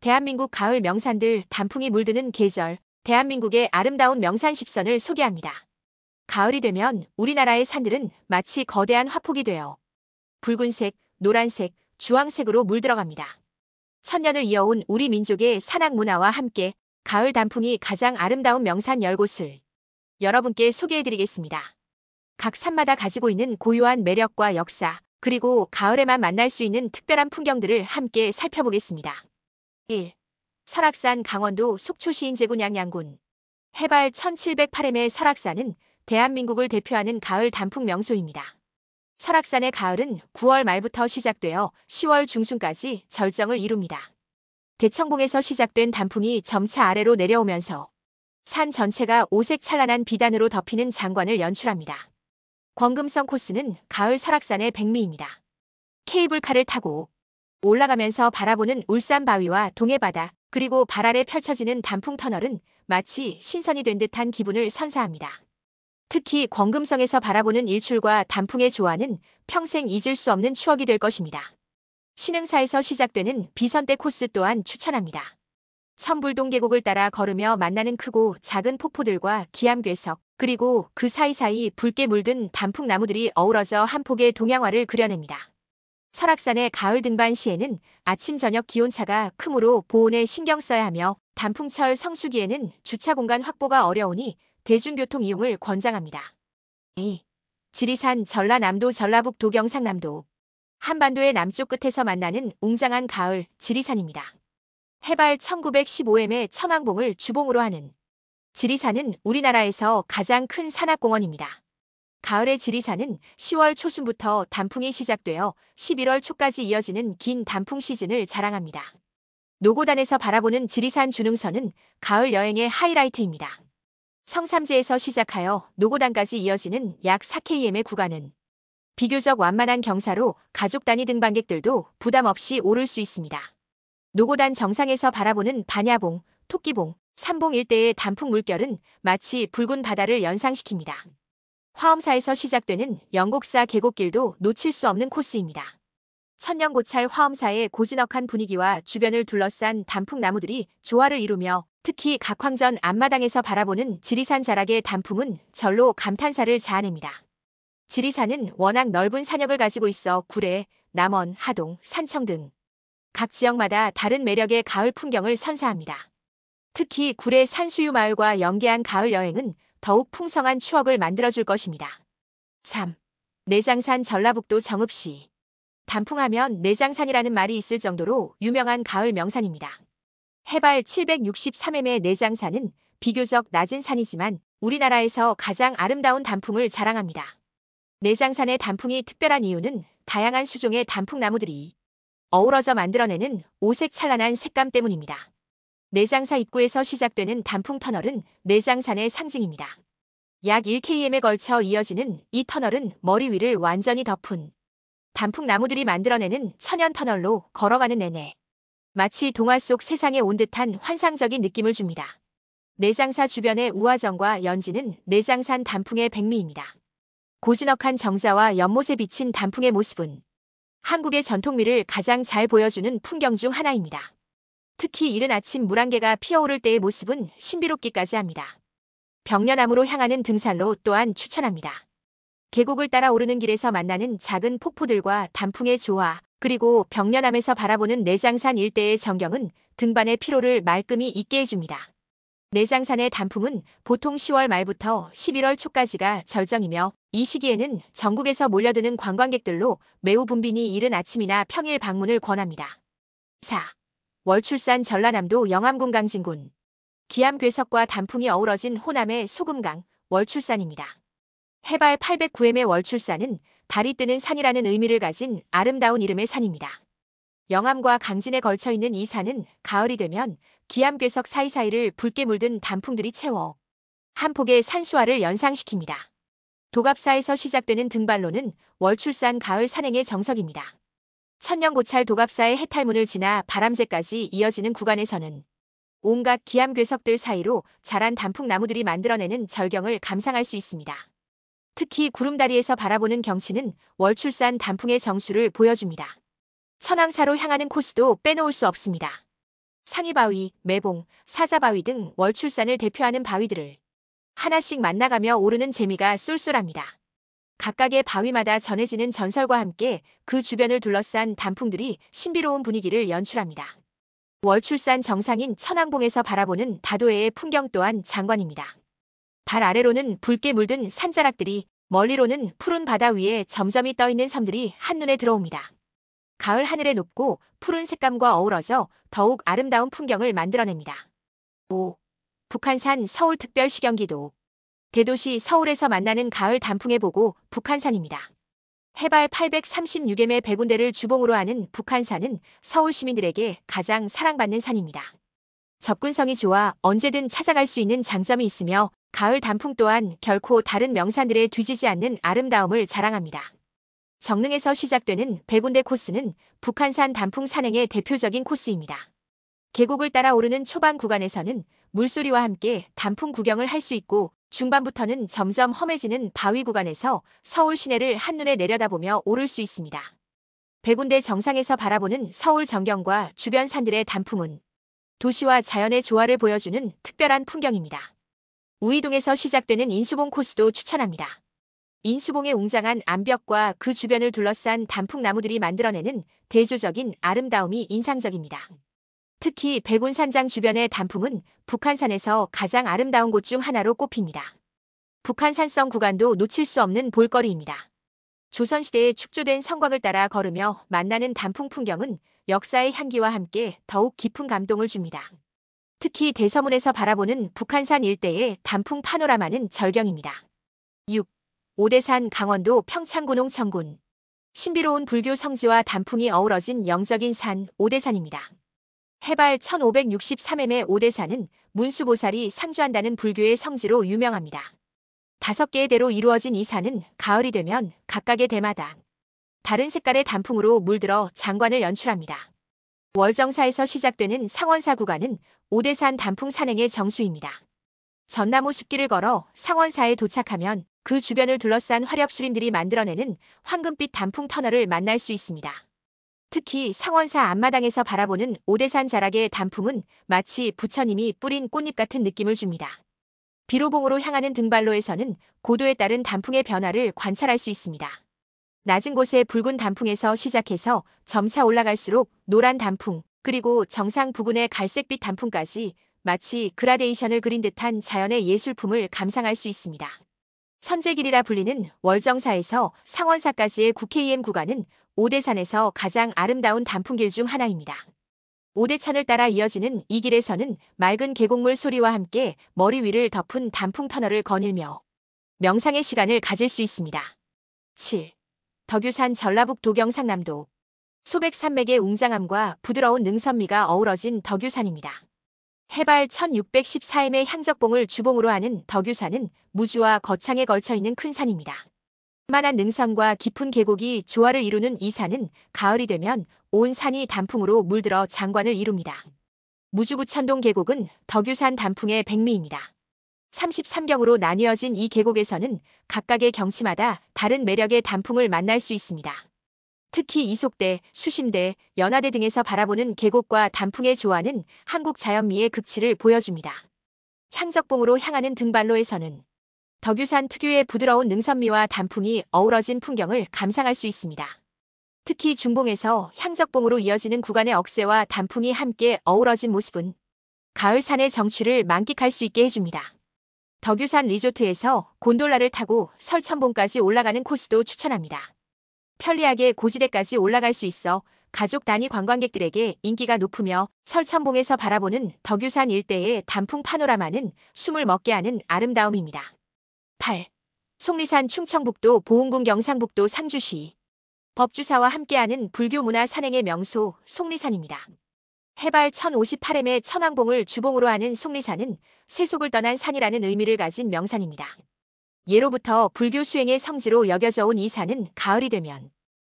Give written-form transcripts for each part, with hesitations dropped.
대한민국 가을 명산들 단풍이 물드는 계절, 대한민국의 아름다운 명산 10선을 소개합니다. 가을이 되면 우리나라의 산들은 마치 거대한 화폭이 되어 붉은색, 노란색, 주황색으로 물들어갑니다. 천년을 이어온 우리 민족의 산악 문화와 함께 가을 단풍이 가장 아름다운 명산 10곳을 여러분께 소개해드리겠습니다. 각 산마다 가지고 있는 고유한 매력과 역사, 그리고 가을에만 만날 수 있는 특별한 풍경들을 함께 살펴보겠습니다. 1. 설악산 강원도 속초시인제군 양양군. 해발 1708m의 설악산은 대한민국을 대표하는 가을 단풍 명소입니다. 설악산의 가을은 9월 말부터 시작되어 10월 중순까지 절정을 이룹니다. 대청봉에서 시작된 단풍이 점차 아래로 내려오면서 산 전체가 오색 찬란한 비단으로 덮이는 장관을 연출합니다. 권금성 코스는 가을 설악산의 백미입니다. 케이블카를 타고 올라가면서 바라보는 울산 바위와 동해바다, 그리고 발 아래 펼쳐지는 단풍 터널은 마치 신선이 된 듯한 기분을 선사합니다. 특히 권금성에서 바라보는 일출과 단풍의 조화는 평생 잊을 수 없는 추억이 될 것입니다. 신흥사에서 시작되는 비선대 코스 또한 추천합니다. 천불동 계곡을 따라 걸으며 만나는 크고 작은 폭포들과 기암괴석, 그리고 그 사이사이 붉게 물든 단풍나무들이 어우러져 한 폭의 동양화를 그려냅니다. 설악산의 가을 등반 시에는 아침 저녁 기온차가 크므로 보온에 신경 써야 하며 단풍철 성수기에는 주차 공간 확보가 어려우니 대중교통 이용을 권장합니다. 2. 지리산 전라남도 전라북도 경상남도. 한반도의 남쪽 끝에서 만나는 웅장한 가을 지리산입니다. 해발 1915m의 천왕봉을 주봉으로 하는 지리산은 우리나라에서 가장 큰 산악공원입니다. 가을의 지리산은 10월 초순부터 단풍이 시작되어 11월 초까지 이어지는 긴 단풍 시즌을 자랑합니다. 노고단에서 바라보는 지리산 주능선은 가을 여행의 하이라이트입니다. 성삼지에서 시작하여 노고단까지 이어지는 약 4km의 구간은 비교적 완만한 경사로 가족 단위 등반객들도 부담 없이 오를 수 있습니다. 노고단 정상에서 바라보는 반야봉, 토끼봉, 삼봉 일대의 단풍 물결은 마치 붉은 바다를 연상시킵니다. 화엄사에서 시작되는 영곡사 계곡길도 놓칠 수 없는 코스입니다. 천년고찰 화엄사의 고즈넉한 분위기와 주변을 둘러싼 단풍나무들이 조화를 이루며 특히 각황전 앞마당에서 바라보는 지리산 자락의 단풍은 절로 감탄사를 자아냅니다. 지리산은 워낙 넓은 산역을 가지고 있어 구례, 남원, 하동, 산청 등 각 지역마다 다른 매력의 가을 풍경을 선사합니다. 특히 구례 산수유 마을과 연계한 가을 여행은 더욱 풍성한 추억을 만들어줄 것입니다. 3. 내장산 전라북도 정읍시. 단풍하면 내장산이라는 말이 있을 정도로 유명한 가을 명산입니다. 해발 763m의 내장산은 비교적 낮은 산이지만 우리나라에서 가장 아름다운 단풍을 자랑합니다. 내장산의 단풍이 특별한 이유는 다양한 수종의 단풍나무들이 어우러져 만들어내는 오색 찬란한 색감 때문입니다. 내장사 입구에서 시작되는 단풍 터널은 내장산의 상징입니다. 약 1km에 걸쳐 이어지는 이 터널은 머리 위를 완전히 덮은 단풍나무들이 만들어내는 천연 터널로 걸어가는 내내 마치 동화 속 세상에 온 듯한 환상적인 느낌을 줍니다. 내장사 주변의 우화정과 연지는 내장산 단풍의 백미입니다. 고즈넉한 정자와 연못에 비친 단풍의 모습은 한국의 전통미를 가장 잘 보여주는 풍경 중 하나입니다. 특히 이른 아침 물안개가 피어오를 때의 모습은 신비롭기까지 합니다. 벽려나무로 향하는 등산로 또한 추천합니다. 계곡을 따라 오르는 길에서 만나는 작은 폭포들과 단풍의 조화, 그리고 벽려남에서 바라보는 내장산 일대의 전경은 등반의 피로를 말끔히 잊게 해줍니다. 내장산의 단풍은 보통 10월 말부터 11월 초까지가 절정이며 이 시기에는 전국에서 몰려드는 관광객들로 매우 붐비니 이른 아침이나 평일 방문을 권합니다. 4. 월출산 전라남도 영암군 강진군. 기암괴석과 단풍이 어우러진 호남의 소금강, 월출산입니다. 해발 809m의 월출산은 달이 뜨는 산이라는 의미를 가진 아름다운 이름의 산입니다. 영암과 강진에 걸쳐 있는 이 산은 가을이 되면 기암괴석 사이사이를 붉게 물든 단풍들이 채워 한 폭의 산수화를 연상시킵니다. 도갑사에서 시작되는 등반로는 월출산 가을 산행의 정석입니다. 천년고찰 도갑사의 해탈문을 지나 바람제까지 이어지는 구간에서는 온갖 기암괴석들 사이로 자란 단풍나무들이 만들어내는 절경을 감상할 수 있습니다. 특히 구름다리에서 바라보는 경치는 월출산 단풍의 정수를 보여줍니다. 천왕사로 향하는 코스도 빼놓을 수 없습니다. 상이바위, 매봉, 사자바위 등 월출산을 대표하는 바위들을 하나씩 만나가며 오르는 재미가 쏠쏠합니다. 각각의 바위마다 전해지는 전설과 함께 그 주변을 둘러싼 단풍들이 신비로운 분위기를 연출합니다. 월출산 정상인 천왕봉에서 바라보는 다도해의 풍경 또한 장관입니다. 발 아래로는 붉게 물든 산자락들이, 멀리로는 푸른 바다 위에 점점이 떠있는 섬들이 한눈에 들어옵니다. 가을 하늘의 높고 푸른 색감과 어우러져 더욱 아름다운 풍경을 만들어냅니다. 5. 북한산 서울특별시경기도. 대도시 서울에서 만나는 가을 단풍의 보고 북한산입니다. 해발 836m의 100군데를 주봉으로 하는 북한산은 서울 시민들에게 가장 사랑받는 산입니다. 접근성이 좋아 언제든 찾아갈 수 있는 장점이 있으며 가을 단풍 또한 결코 다른 명산들에 뒤지지 않는 아름다움을 자랑합니다. 정릉에서 시작되는 100군데 코스는 북한산 단풍 산행의 대표적인 코스입니다. 계곡을 따라 오르는 초반 구간에서는 물소리와 함께 단풍 구경을 할 수 있고 중반부터는 점점 험해지는 바위 구간에서 서울 시내를 한눈에 내려다보며 오를 수 있습니다. 100군데 정상에서 바라보는 서울 전경과 주변 산들의 단풍은 도시와 자연의 조화를 보여주는 특별한 풍경입니다. 우이동에서 시작되는 인수봉 코스도 추천합니다. 인수봉의 웅장한 암벽과 그 주변을 둘러싼 단풍나무들이 만들어내는 대조적인 아름다움이 인상적입니다. 특히 백운산장 주변의 단풍은 북한산에서 가장 아름다운 곳 중 하나로 꼽힙니다. 북한산성 구간도 놓칠 수 없는 볼거리입니다. 조선시대에 축조된 성곽을 따라 걸으며 만나는 단풍 풍경은 역사의 향기와 함께 더욱 깊은 감동을 줍니다. 특히 대서문에서 바라보는 북한산 일대의 단풍 파노라마는 절경입니다. 6. 오대산 강원도 평창군홍 청군. 신비로운 불교 성지와 단풍이 어우러진 영적인 산 오대산입니다. 해발 1563m의 오대산은 문수보살이 상주한다는 불교의 성지로 유명합니다. 5개의 대로 이루어진 이 산은 가을이 되면 각각의 대마다 다른 색깔의 단풍으로 물들어 장관을 연출합니다. 월정사에서 시작되는 상원사 구간은 오대산 단풍 산행의 정수입니다. 전나무 숲길을 걸어 상원사에 도착하면 그 주변을 둘러싼 화렵수림들이 만들어내는 황금빛 단풍 터널을 만날 수 있습니다. 특히 상원사 앞마당에서 바라보는 오대산 자락의 단풍은 마치 부처님이 뿌린 꽃잎 같은 느낌을 줍니다. 비로봉으로 향하는 등반로에서는 고도에 따른 단풍의 변화를 관찰할 수 있습니다. 낮은 곳의 붉은 단풍에서 시작해서 점차 올라갈수록 노란 단풍, 그리고 정상 부근의 갈색빛 단풍까지 마치 그라데이션을 그린 듯한 자연의 예술품을 감상할 수 있습니다. 선제길이라 불리는 월정사에서 상원사까지의 9km 구간은 오대산에서 가장 아름다운 단풍길 중 하나입니다. 오대천을 따라 이어지는 이 길에서는 맑은 계곡물 소리와 함께 머리 위를 덮은 단풍 터널을 거닐며 명상의 시간을 가질 수 있습니다. 7. 덕유산 전라북 도경상남도. 소백산맥의 웅장함과 부드러운 능선미가 어우러진 덕유산입니다. 해발 1614m의 향적봉을 주봉으로 하는 덕유산은 무주와 거창에 걸쳐 있는 큰 산입니다. 만한 능선과 깊은 계곡이 조화를 이루는 이 산은 가을이 되면 온 산이 단풍으로 물들어 장관을 이룹니다. 무주구천동 계곡은 덕유산 단풍의 백미입니다. 33경으로 나뉘어진 이 계곡에서는 각각의 경치마다 다른 매력의 단풍을 만날 수 있습니다. 특히 이속대, 수심대, 연화대 등에서 바라보는 계곡과 단풍의 조화는 한국 자연미의 극치를 보여줍니다. 향적봉으로 향하는 등반로에서는 덕유산 특유의 부드러운 능선미와 단풍이 어우러진 풍경을 감상할 수 있습니다. 특히 중봉에서 향적봉으로 이어지는 구간의 억새와 단풍이 함께 어우러진 모습은 가을 산의 정취를 만끽할 수 있게 해줍니다. 덕유산 리조트에서 곤돌라를 타고 설천봉까지 올라가는 코스도 추천합니다. 편리하게 고지대까지 올라갈 수 있어 가족 단위 관광객들에게 인기가 높으며 설천봉에서 바라보는 덕유산 일대의 단풍 파노라마는 숨을 먹게 하는 아름다움입니다. 8. 속리산 충청북도 보은군 경상북도 상주시. 법주사와 함께하는 불교 문화 산행의 명소 속리산입니다. 해발 1058m의 천왕봉을 주봉으로 하는 속리산은 세속을 떠난 산이라는 의미를 가진 명산입니다. 예로부터 불교 수행의 성지로 여겨져 온 이 산은 가을이 되면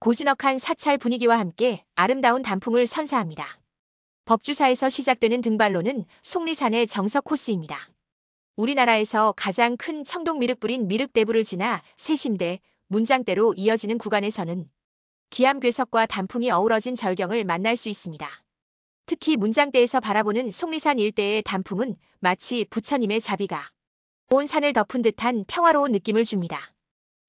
고즈넉한 사찰 분위기와 함께 아름다운 단풍을 선사합니다. 법주사에서 시작되는 등반로는 속리산의 정석 코스입니다. 우리나라에서 가장 큰 청동 미륵불인 미륵대부를 지나 세심대, 문장대로 이어지는 구간에서는 기암괴석과 단풍이 어우러진 절경을 만날 수 있습니다. 특히 문장대에서 바라보는 속리산 일대의 단풍은 마치 부처님의 자비가 온 산을 덮은 듯한 평화로운 느낌을 줍니다.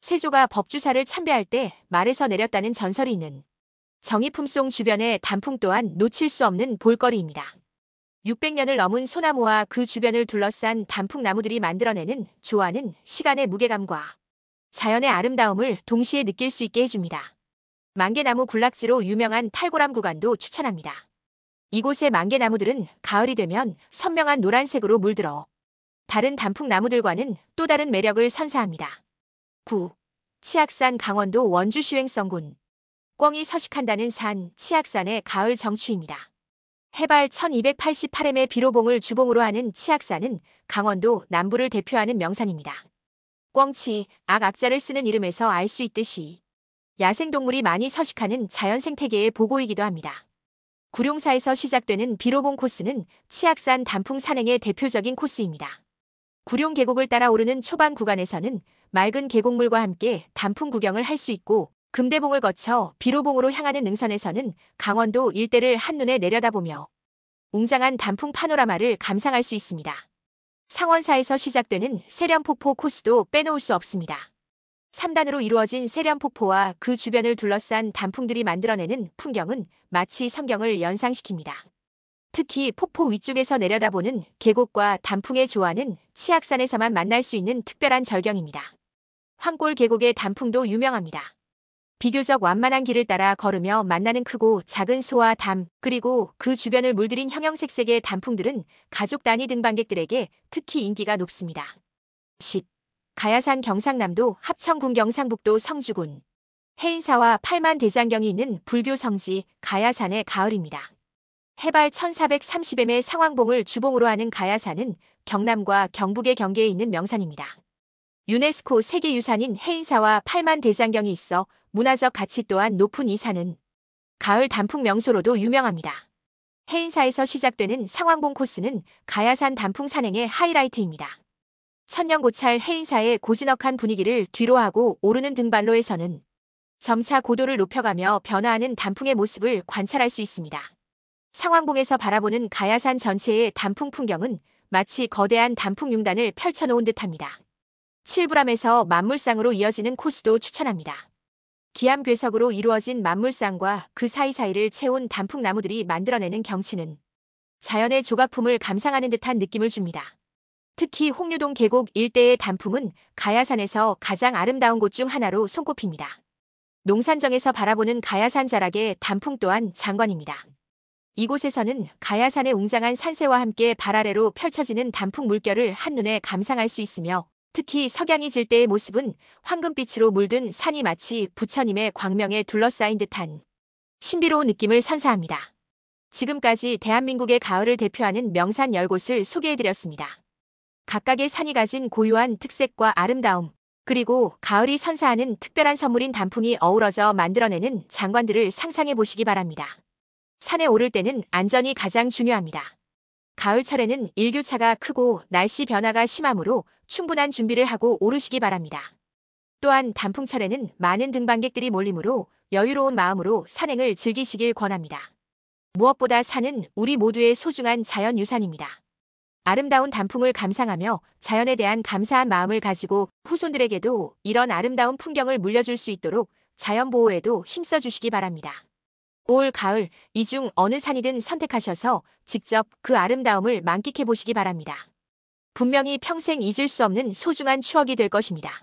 세조가 법주사를 참배할 때 말에서 내렸다는 전설이 있는 정이품송 주변의 단풍 또한 놓칠 수 없는 볼거리입니다. 600년을 넘은 소나무와 그 주변을 둘러싼 단풍나무들이 만들어내는 조화는 시간의 무게감과 자연의 아름다움을 동시에 느낄 수 있게 해줍니다. 만개나무 군락지로 유명한 탈고람 구간도 추천합니다. 이곳의 만개나무들은 가을이 되면 선명한 노란색으로 물들어 다른 단풍나무들과는 또 다른 매력을 선사합니다. 9. 치악산. 강원도 원주 시횡성군. 꿩이 서식한다는 산 치악산의 가을 정취입니다. 해발 1288m의 비로봉을 주봉으로 하는 치악산은 강원도 남부를 대표하는 명산입니다. 꿩치, 악자를 쓰는 이름에서 알 수 있듯이 야생동물이 많이 서식하는 자연 생태계의 보고이기도 합니다. 구룡사에서 시작되는 비로봉 코스는 치악산 단풍 산행의 대표적인 코스입니다. 구룡 계곡을 따라 오르는 초반 구간에서는 맑은 계곡물과 함께 단풍 구경을 할 수 있고, 금대봉을 거쳐 비로봉으로 향하는 능선에서는 강원도 일대를 한눈에 내려다보며 웅장한 단풍 파노라마를 감상할 수 있습니다. 상원사에서 시작되는 세련폭포 코스도 빼놓을 수 없습니다. 3단으로 이루어진 세련폭포와 그 주변을 둘러싼 단풍들이 만들어내는 풍경은 마치 성경을 연상시킵니다. 특히 폭포 위쪽에서 내려다보는 계곡과 단풍의 조화는 치악산에서만 만날 수 있는 특별한 절경입니다. 황골 계곡의 단풍도 유명합니다. 비교적 완만한 길을 따라 걸으며 만나는 크고 작은 소와 담, 그리고 그 주변을 물들인 형형색색의 단풍들은 가족 단위 등반객들에게 특히 인기가 높습니다. 10. 가야산. 경상남도 합천군. 경상북도 성주군. 해인사와 팔만대장경이 있는 불교 성지 가야산의 가을입니다. 해발 1430m의 상왕봉을 주봉으로 하는 가야산은 경남과 경북의 경계에 있는 명산입니다. 유네스코 세계유산인 해인사와 팔만대장경이 있어 문화적 가치 또한 높은 이 산은 가을 단풍 명소로도 유명합니다. 해인사에서 시작되는 상왕봉 코스는 가야산 단풍 산행의 하이라이트입니다. 천년고찰 해인사의 고즈넉한 분위기를 뒤로하고 오르는 등반로에서는 점차 고도를 높여가며 변화하는 단풍의 모습을 관찰할 수 있습니다. 상왕봉에서 바라보는 가야산 전체의 단풍 풍경은 마치 거대한 단풍 융단을 펼쳐놓은 듯합니다. 칠부람에서 만물상으로 이어지는 코스도 추천합니다. 기암괴석으로 이루어진 만물상과 그 사이사이를 채운 단풍나무들이 만들어내는 경치는 자연의 조각품을 감상하는 듯한 느낌을 줍니다. 특히 홍류동 계곡 일대의 단풍은 가야산에서 가장 아름다운 곳 중 하나로 손꼽힙니다. 농산정에서 바라보는 가야산 자락의 단풍 또한 장관입니다. 이곳에서는 가야산의 웅장한 산세와 함께 발 아래로 펼쳐지는 단풍 물결을 한눈에 감상할 수 있으며, 특히 석양이 질 때의 모습은 황금빛으로 물든 산이 마치 부처님의 광명에 둘러싸인 듯한 신비로운 느낌을 선사합니다. 지금까지 대한민국의 가을을 대표하는 명산 10곳을 소개해드렸습니다. 각각의 산이 가진 고유한 특색과 아름다움, 그리고 가을이 선사하는 특별한 선물인 단풍이 어우러져 만들어내는 장관들을 상상해 보시기 바랍니다. 산에 오를 때는 안전이 가장 중요합니다. 가을철에는 일교차가 크고 날씨 변화가 심하므로 충분한 준비를 하고 오르시기 바랍니다. 또한 단풍철에는 많은 등반객들이 몰리므로 여유로운 마음으로 산행을 즐기시길 권합니다. 무엇보다 산은 우리 모두의 소중한 자연유산입니다. 아름다운 단풍을 감상하며 자연에 대한 감사한 마음을 가지고 후손들에게도 이런 아름다운 풍경을 물려줄 수 있도록 자연보호에도 힘써주시기 바랍니다. 올 가을 이 중 어느 산이든 선택하셔서 직접 그 아름다움을 만끽해 보시기 바랍니다. 분명히 평생 잊을 수 없는 소중한 추억이 될 것입니다.